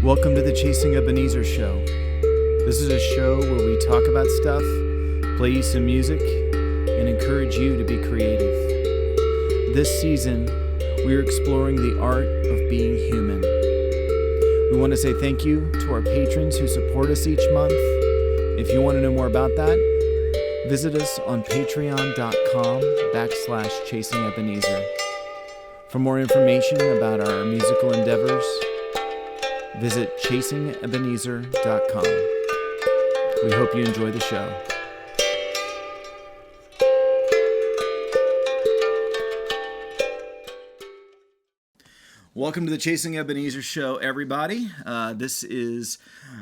Welcome to the Chasing Ebenezer show. This is a show where we talk about stuff, play you some music, and encourage you to be creative. This season, we are exploring the art of being human. We want to say thank you to our patrons who support us each month. If you want to know more about that, visit us on patreon.com/Chasing Ebenezer. For more information about our musical endeavors, visit chasingebenezer.com. We hope you enjoy the show. Welcome to the Chasing Ebenezer show, everybody. This is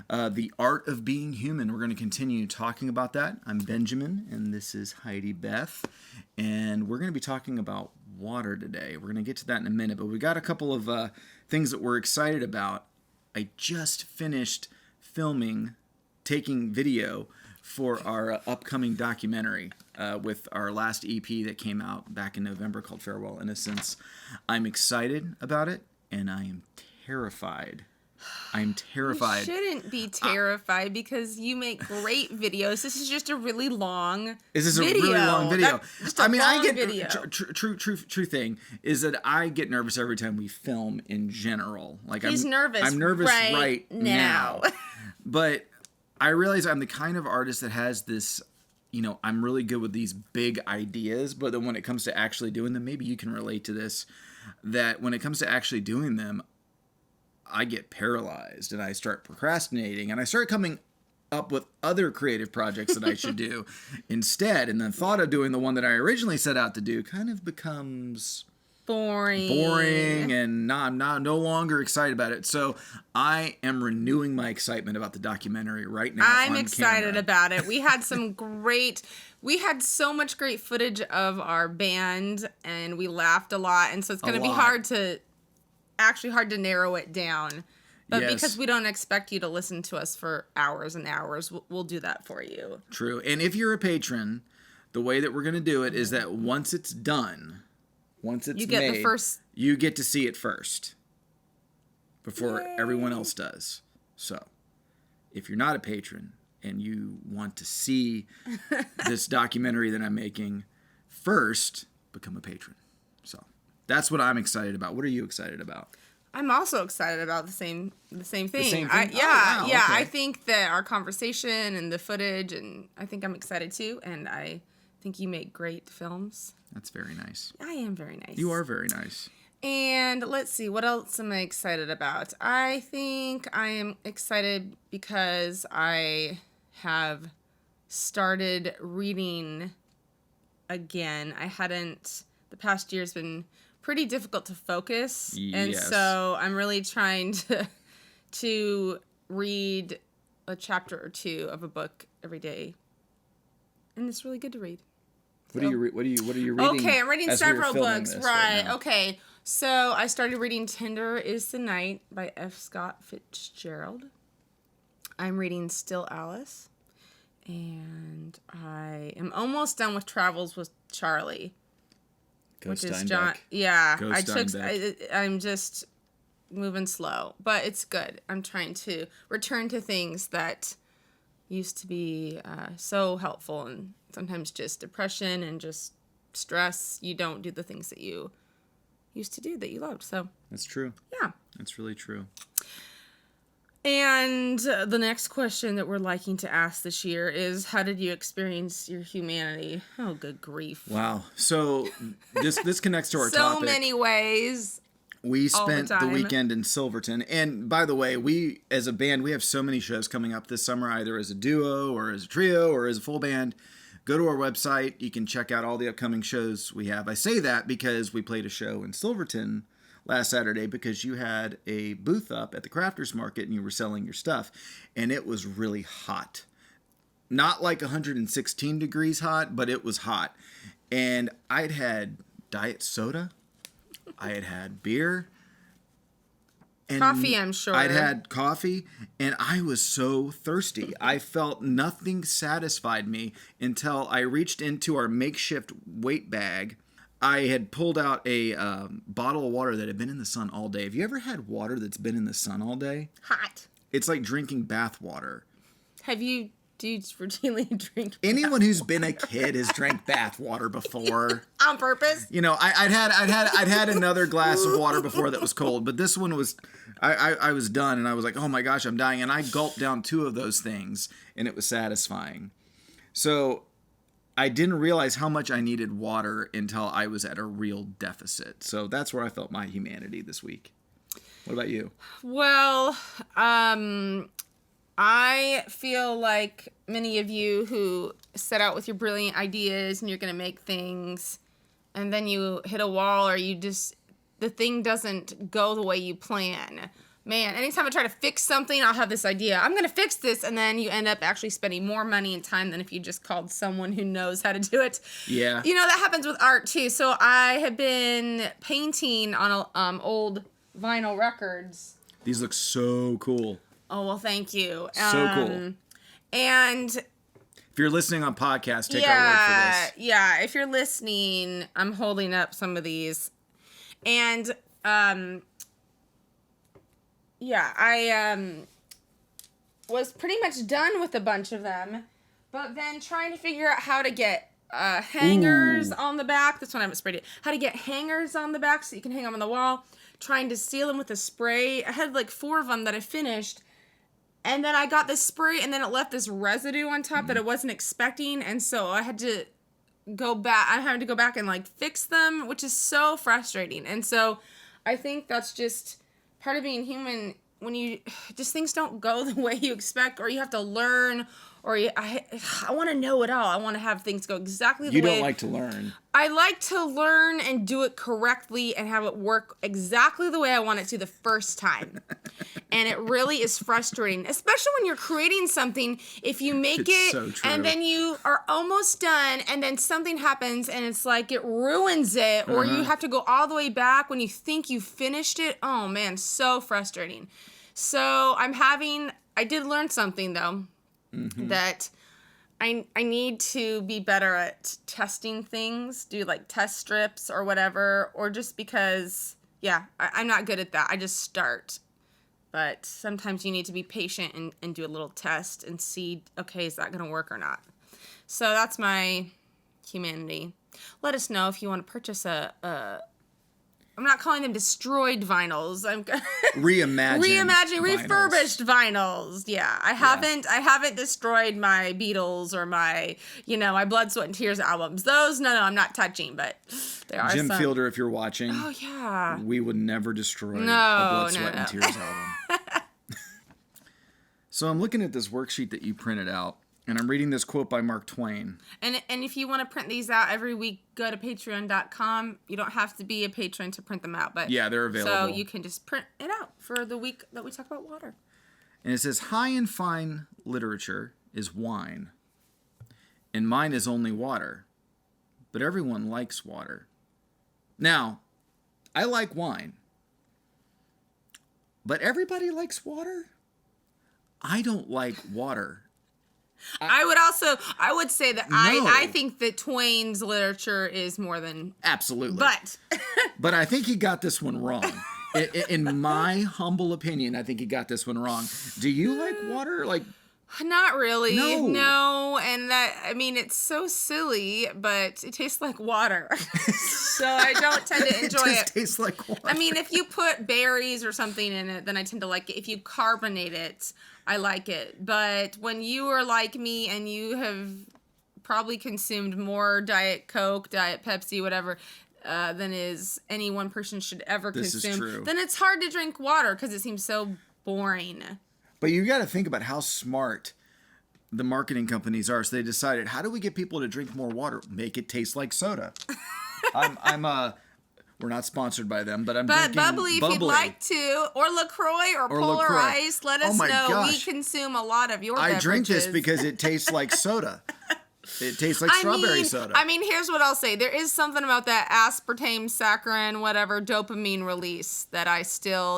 the art of being human. We're going to continue talking about that. I'm Benjamin, and this is Heidi Beth, and we're going to be talking about water today. We're going to get to that in a minute, but we got a couple of things that we're excited about. I just finished taking video for our upcoming documentary with our last EP that came out back in November called Farewell Innocence. I'm excited about it, and I am terrified. I'm terrified. You shouldn't be terrified because you make great videos. This is just a really long video. A really long video? Video. True thing is that I get nervous every time we film in general. He's nervous. I'm nervous right now. But I realize I'm the kind of artist that has this, I'm really good with these big ideas, but then when it comes to actually doing them, maybe you can relate to this, that when it comes to actually doing them, I get paralyzed and I start procrastinating and I start coming up with other creative projects that I should do instead. And the thought of doing the one that I originally set out to do kind of becomes boring, and I'm no longer excited about it. So I am renewing my excitement about the documentary right now. I'm excited about it. We had so much great footage of our band, and we laughed a lot. And so it's going to be hard to narrow it down. But yes, because we don't expect you to listen to us for hours and hours, we'll do that for you. True. And if you're a patron, the way that we're going to do it is that once it's done, you get to see it first before everyone else does. So if you're not a patron and you want to see this documentary that I'm making first, become a patron. So that's what I'm excited about. What are you excited about? I'm also excited about the same thing. The same thing? Okay. I think that our conversation and the footage, and I think I'm excited too, and I think you make great films. That's very nice. I am very nice. You are very nice. And let's see, what else am I excited about? I think I am excited because I have started reading again. The past year's been pretty difficult to focus. Yes. And so I'm really trying to read a chapter or two of a book every day. And it's really good to read. What are you reading? Okay, I'm reading several books. Right. Now. Okay. So I started reading Tender is the Night by F. Scott Fitzgerald. I'm reading Still Alice. And I am almost done with Travels with Charlie. Which is John. Yeah. I'm just moving slow, but it's good. I'm trying to return to things that used to be so helpful, and sometimes just depression and just stress. You don't do the things that you used to do that you loved. So that's true. Yeah. That's really true. And the next question that we're liking to ask this year is, how did you experience your humanity? Oh, good grief. Wow. So this connects to our topic. So many ways. We spent the weekend in Silverton. And by the way, we, as a band, we have so many shows coming up this summer, either as a duo or as a trio or as a full band. Go to our website. You can check out all the upcoming shows we have. I say that because we played a show in Silverton last Saturday because you had a booth up at the Crafters Market and you were selling your stuff. And it was really hot. Not like 116 degrees hot, but it was hot. And I'd had diet soda. I had beer. And coffee, I'm sure. I'd had coffee, and I was so thirsty. I felt nothing satisfied me until I reached into our makeshift weight bag I had pulled out a bottle of water that had been in the sun all day. Have you ever had water that's been in the sun all day? Hot. It's like drinking bath water. Do you routinely drink? Anyone who's been a kid has drank bath water before. On purpose? You know, I'd had another glass of water before that was cold, but this one was, I was done, and I was like, oh my gosh, I'm dying, and I gulped down 2 of those things, and it was satisfying. So I didn't realize how much I needed water until I was at a real deficit. So that's where I felt my humanity this week. What about you? Well, I feel like many of you who set out with your brilliant ideas and you're going to make things and then you hit a wall or the thing doesn't go the way you plan. Man, anytime I try to fix something, I'll have this idea. I'm going to fix this, and then you end up actually spending more money and time than if you just called someone who knows how to do it. Yeah. You know, that happens with art, too. So I have been painting on old vinyl records. These look so cool. Oh, well, thank you. So cool. And if you're listening on podcast, take our word for this. Yeah, if you're listening, I'm holding up some of these. And, I was pretty much done with a bunch of them, but then trying to figure out how to get hangers on the back. That's when I haven't sprayed it. How to get hangers on the back so you can hang them on the wall. Trying to seal them with a spray. I had like 4 of them that I finished. And then I got this spray and then it left this residue on top that I wasn't expecting. And so I had to go back. I had to go back and like fix them, which is so frustrating. And so I think that's just part of being human. When things don't go the way you expect, or you have to learn, or I want to know it all. I want to have things go exactly the way. You don't like to learn. I like to learn and do it correctly and have it work exactly the way I want it to the first time. And it really is frustrating, especially when you're creating something. If you make it so true. And then you are almost done and then something happens and it's like it ruins it, or you have to go all the way back when you think you finished it. Oh man, so frustrating. So I did learn something though, that I need to be better at testing things, do like test strips or whatever, or just because, I'm not good at that. I just start. But sometimes you need to be patient and do a little test and see, okay, is that going to work or not? So that's my humanity. Let us know if you want to purchase I'm not calling them destroyed vinyls. I'm refurbished vinyls. Yeah, I haven't destroyed my Beatles or my Blood, Sweat and Tears albums. Those, no, I'm not touching. But there are Jim some. Fielder, if you're watching, oh yeah, we would never destroy a Blood, Sweat and Tears album. So I'm looking at this worksheet that you printed out. And I'm reading this quote by Mark Twain. And if you want to print these out every week, go to patreon.com. You don't have to be a patron to print them out. But yeah, they're available. So you can just print it out for the week that we talk about water. And it says, high and fine literature is wine. And mine is only water. But everyone likes water. Now, I like wine. But everybody likes water? I don't like water. I would say that I think that Twain's literature is more than... Absolutely. But I think he got this one wrong. In my humble opinion, I think he got this one wrong. Do you like water? Not really. No. And it's so silly, but it tastes like water. So I don't tend to enjoy it. It tastes like water. If you put berries or something in it, then I tend to like it. If you carbonate it, I like it. But when you are like me and you have probably consumed more Diet Coke, Diet Pepsi, whatever, than any one person should ever consume, is true. Then it's hard to drink water because it seems so boring. But you got to think about how smart the marketing companies are. So they decided, how do we get people to drink more water? Make it taste like soda. We're not sponsored by them, but drinking Bubbly, if you'd like to, or LaCroix or Polar Ice, let us know. God. We consume a lot of your beverages. I drink this because it tastes like soda. It tastes like strawberry soda. I mean, here's what I'll say. There is something about that aspartame, saccharin, whatever, dopamine release that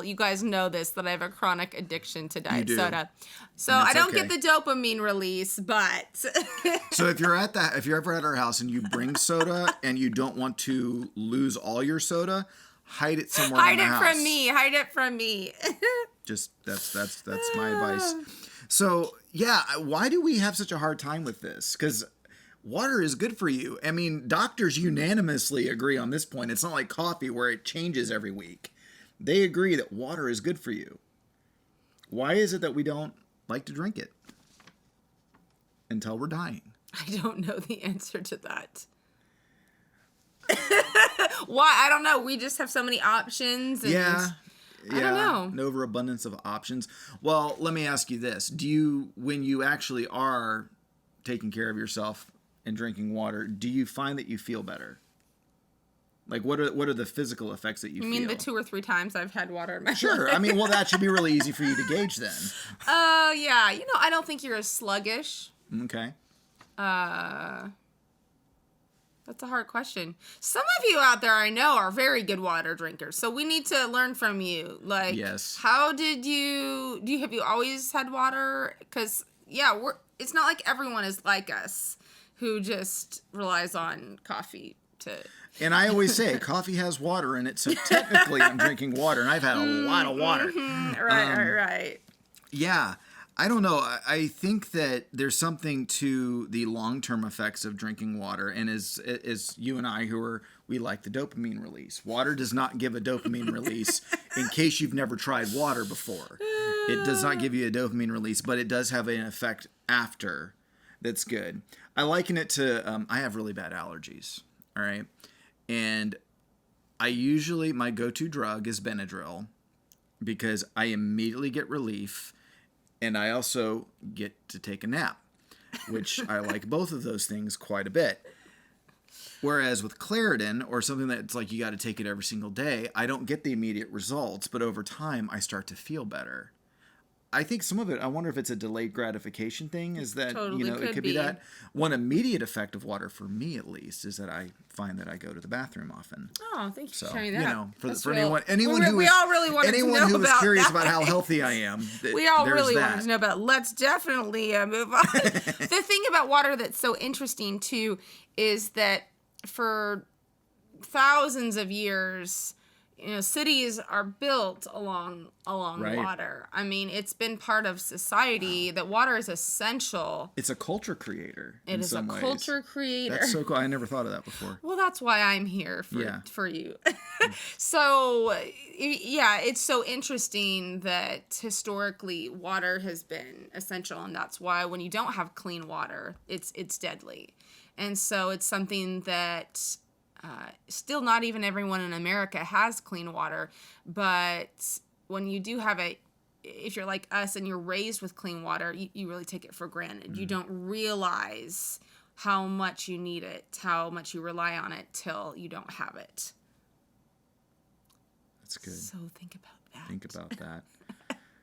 you guys know this, that I have a chronic addiction to diet soda. So I don't get the dopamine release, but. So if you're ever at our house and you bring soda and you don't want to lose all your soda, hide it somewhere in the house. Hide it from me. Just, that's my advice. So, yeah, why do we have such a hard time with this? Because water is good for you. I mean, doctors unanimously agree on this point. It's not like coffee where it changes every week. They agree that water is good for you. Why is it that we don't like to drink it until we're dying? I don't know the answer to that. Why? I don't know. We just have so many options. And I don't know. An overabundance of options. Well, let me ask you this. When you actually are taking care of yourself and drinking water, do you find that you feel better? Like, what are the physical effects that you feel? You mean the 2 or 3 times I've had water in my life? Sure. I mean, well, that should be really easy for you to gauge then. Yeah. I don't think you're as sluggish. Okay. That's a hard question. Some of you out there I know are very good water drinkers, so we need to learn from you. Like, yes. How did have you always had water? Because, it's not like everyone is like us who just relies on coffee to... And I always say, coffee has water in it, so technically I'm drinking water, and I've had a lot of water. Right. Yeah. I don't know. I think that there's something to the long-term effects of drinking water. And as you and I, we like the dopamine release. Water does not give a dopamine release. In case you've never tried water before, it does not give you a dopamine release, but it does have an effect after that's good. I liken it to, I have really bad allergies. All right. And my go-to drug is Benadryl because I immediately get relief. And I also get to take a nap, which I like both of those things quite a bit. Whereas with Claritin, or something that's like you got to take it every single day, I don't get the immediate results, but over time I start to feel better. I think some of it, I wonder if it's a delayed gratification thing, is that, totally it could be that. One immediate effect of water, for me at least, is that I find that I go to the bathroom often. Oh, thank you for sharing that. For anyone who was curious about how healthy I am, we all really wanted to know about it. Let's definitely move on. The thing about water that's so interesting, too, is that for thousands of years... cities are built along water. I mean, it's been part of society that water is essential. It's a culture creator. It is a culture creator. That's so cool. I never thought of that before. Well, that's why I'm here for you. So, it's so interesting that historically water has been essential, and that's why when you don't have clean water, it's deadly. And so it's something that still not even everyone in America has clean water, but when you do have if you're like us and you're raised with clean water, you really take it for granted. You don't realize how much you need it, how much you rely on it till you don't have it. That's good. So think about that.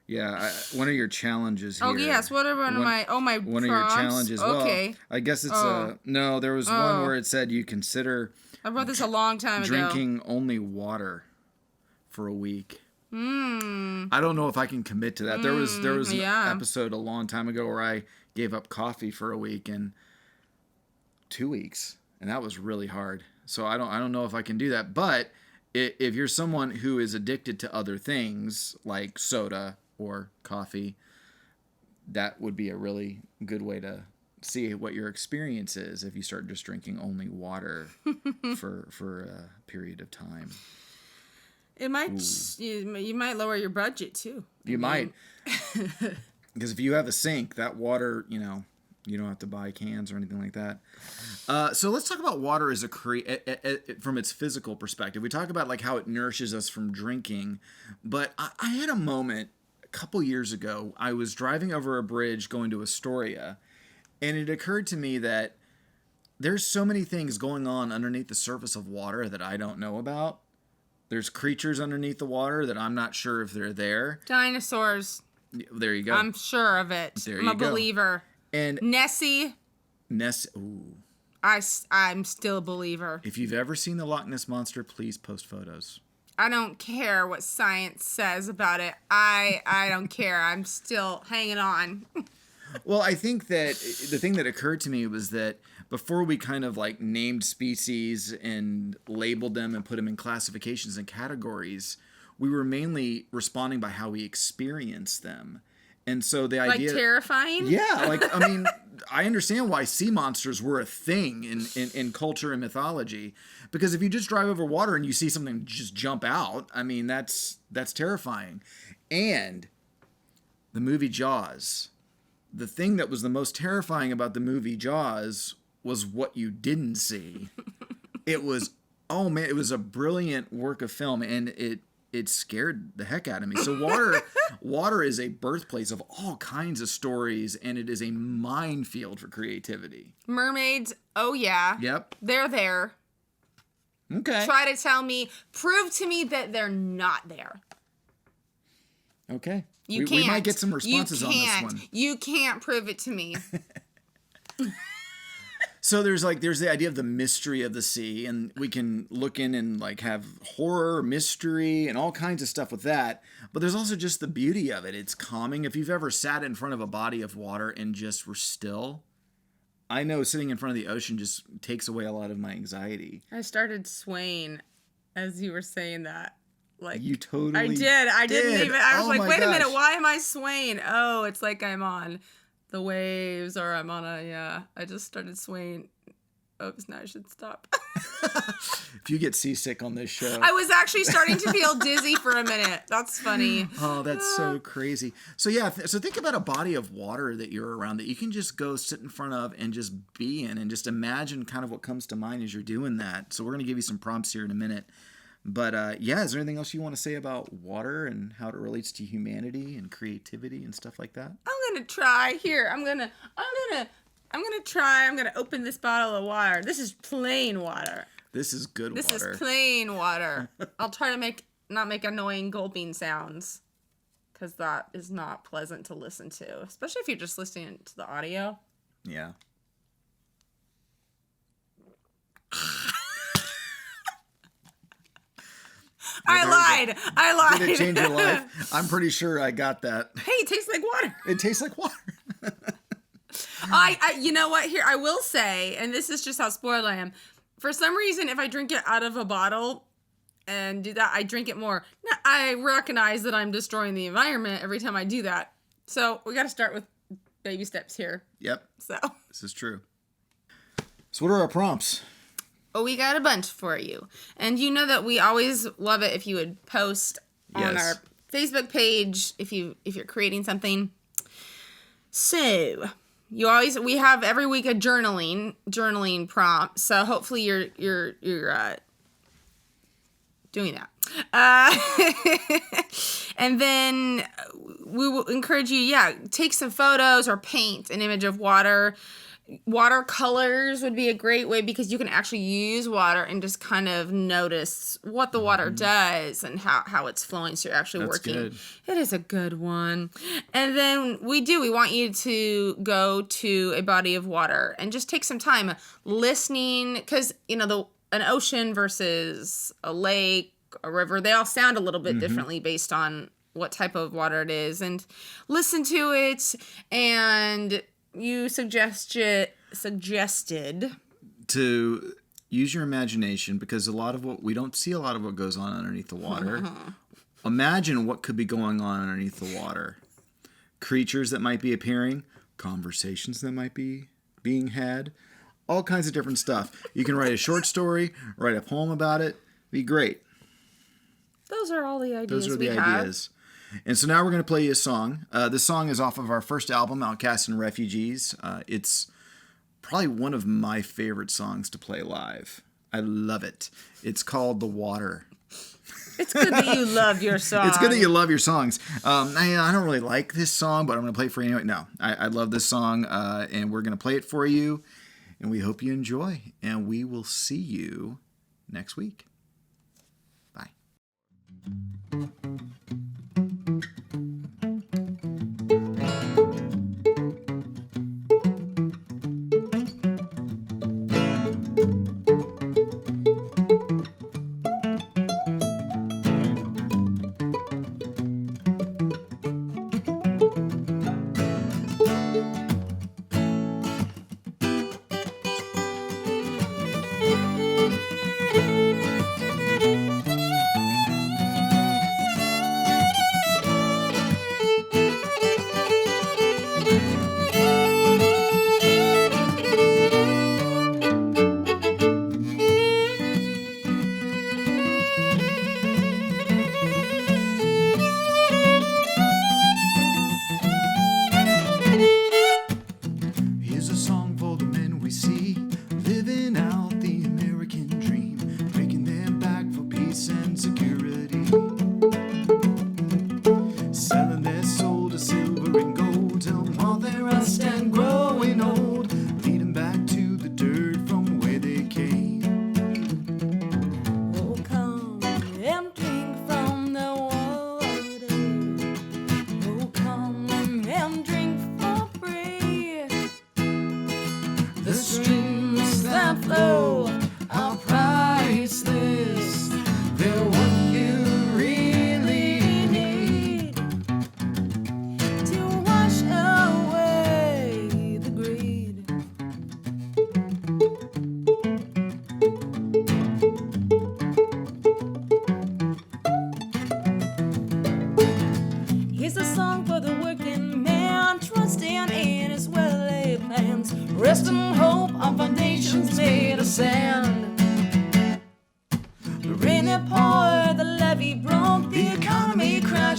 Yeah, one of your challenges here. Oh, yes. What are one of my prompts? One of your challenges. Okay. Well, I guess it's no, there was one where it said you consider... I wrote this a long time ago. Drinking only water for a week. I don't know if I can commit to that. There was an episode a long time ago where I gave up coffee for a week and 2 weeks, and that was really hard. So I don't know if I can do that. But if you're someone who is addicted to other things like soda or coffee, that would be a really good way to see what your experience is if you start just drinking only water for a period of time. It might you might lower your budget too. You might, because if you have a sink, that water, you don't have to buy cans or anything like that. So let's talk about water as from its physical perspective. We talk about like how it nourishes us from drinking, but I had a moment a couple years ago. I was driving over a bridge going to Astoria. And it occurred to me that there's so many things going on underneath the surface of water that I don't know about. There's creatures underneath the water that I'm not sure if they're there. Dinosaurs. There you go. I'm sure of it. I'm a believer. And Nessie. Ness. Ooh. I'm still a believer. If you've ever seen the Loch Ness Monster, please post photos. I don't care what science says about it. I don't care. I'm still hanging on. Well, I think that the thing that occurred to me was that before we kind of like named species and labeled them and put them in classifications and categories, we were mainly responding by how we experience them. And so the idea... Like terrifying? Yeah, like, I mean, I understand why sea monsters were a thing in culture and mythology. Because if you just drive over water and you see something just jump out, I mean, that's terrifying. And the movie Jaws... The thing that was the most terrifying about the movie Jaws was what you didn't see. It was, oh man, it was a brilliant work of film, and it scared the heck out of me. So water is a birthplace of all kinds of stories, and it is a minefield for creativity. Mermaids, oh yeah. Yep. They're there. Okay. Try to prove to me that they're not there. Okay. We might get some responses on this one. You can't prove it to me. So there's the idea of the mystery of the sea, and we can look in and like have horror, mystery, and all kinds of stuff with that. But there's also just the beauty of it. It's calming. If you've ever sat in front of a body of water and just were still, I know sitting in front of the ocean just takes away a lot of my anxiety. I started swaying as you were saying that. Like you totally I did. I didn't even. I was like, wait a minute. Why am I swaying? Oh, it's like I'm on the waves, or I'm on a. Yeah. I just started swaying. Oops. Now I should stop. If you get seasick on this show, I was actually starting to feel dizzy for a minute. That's funny. Oh, that's so crazy. So yeah. So think about a body of water that you're around that you can just go sit in front of and just be in, and just imagine kind of what comes to mind as you're doing that. So we're gonna give you some prompts here in a minute. But yeah, is there anything else you want to say about water and how it relates to humanity and creativity and stuff like that? I'm gonna try. Here, I'm gonna try. I'm gonna open this bottle of water. This is plain water. This is good water. This is plain water. I'll try to not make annoying gulping sounds, because that is not pleasant to listen to, especially if you're just listening to the audio. Yeah. I lied. Did it change your life? I'm pretty sure I got that. Hey, it tastes like water. It tastes like water. I you know what? Here, I will say, and this is just how spoiled I am. For some reason, if I drink it out of a bottle and do that, I drink it more. Now, I recognize that I'm destroying the environment every time I do that. So we got to start with baby steps here. Yep. So this is true. So what are our prompts? Oh, we got a bunch for you. And you know that we always love it if you would post on our Facebook page if you're creating something. So, we have every week a journaling prompt. So hopefully you're doing that. And then we will encourage you, take some photos or paint an image of water. Watercolors would be a great way, because you can actually use water and just kind of notice what the water does and how it's flowing. So you're actually working. Good. It is a good one. And then we want you to go to a body of water and just take some time listening, because an ocean versus a lake, a river, they all sound a little bit differently based on what type of water it is, and listen to it. And you suggested to use your imagination, because we don't see a lot of what goes on underneath the water. Imagine what could be going on underneath the water. Creatures that might be appearing, conversations that might be being had, all kinds of different stuff. You can write a short story, write a poem about it. Be great. Those are all the ideas. Those are the ideas. And so now we're going to play you a song. This song is off of our first album, Outcasts and Refugees. It's probably one of my favorite songs to play live. I love it. It's called The Water. It's good that you love your song. It's good that you love your songs. I don't really like this song, but I'm going to play it for you anyway. No, I love this song, and we're going to play it for you, and we hope you enjoy. And we will see you next week. Bye.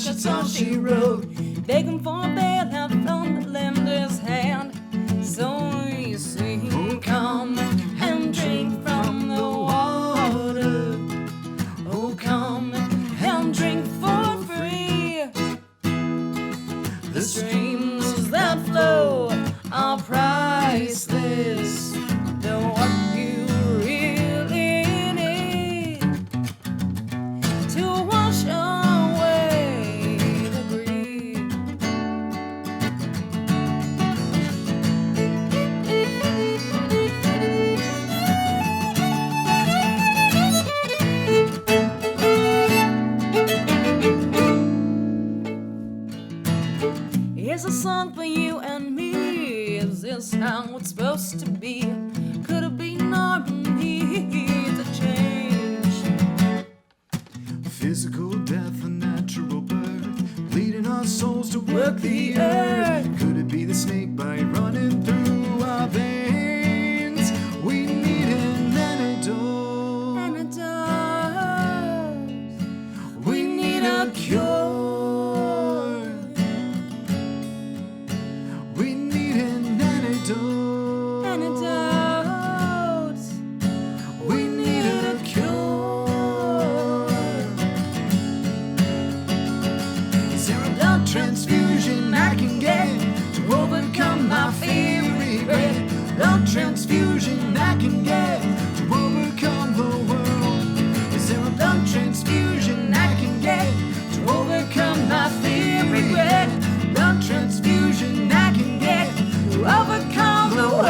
cash, that's all she wrote. Begging for a bailout from the lender's hand. So you see, oh, come and drink from the water. Oh, come and drink for free. The streams that flow are priceless. They're what you really need to wash away the greed. Here's a song for you and me. Is this how it's supposed to be? Could it be harmony to change? Physical death, a natural birth, bleeding our souls to work the earth. Could it be the snake bite running through our veins? We need an antidote. We need a cure. We need an antidote. We need a cure. Is there a blood transfusion I can get to overcome my fear and regret? Blood transfusion I can get to overcome the world. Is there a blood transfusion I can get to overcome my fear and regret? Blood transfusion I can get to overcome the world.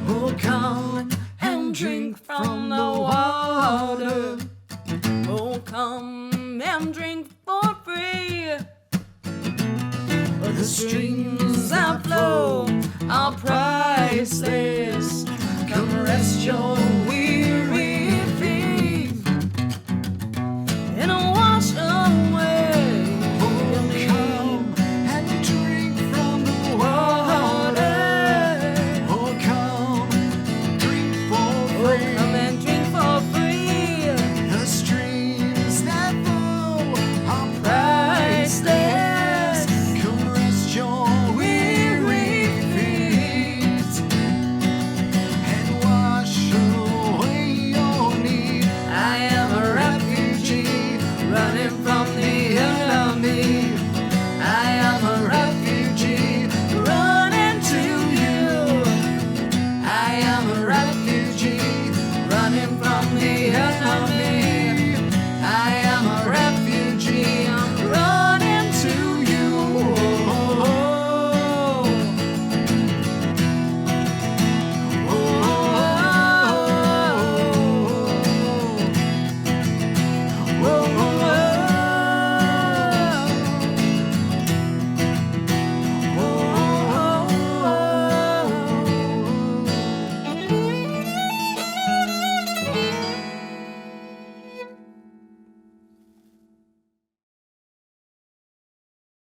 Oh, come and drink from the water. Oh, come and drink for free. The streams that flow are priceless. Come rest your weary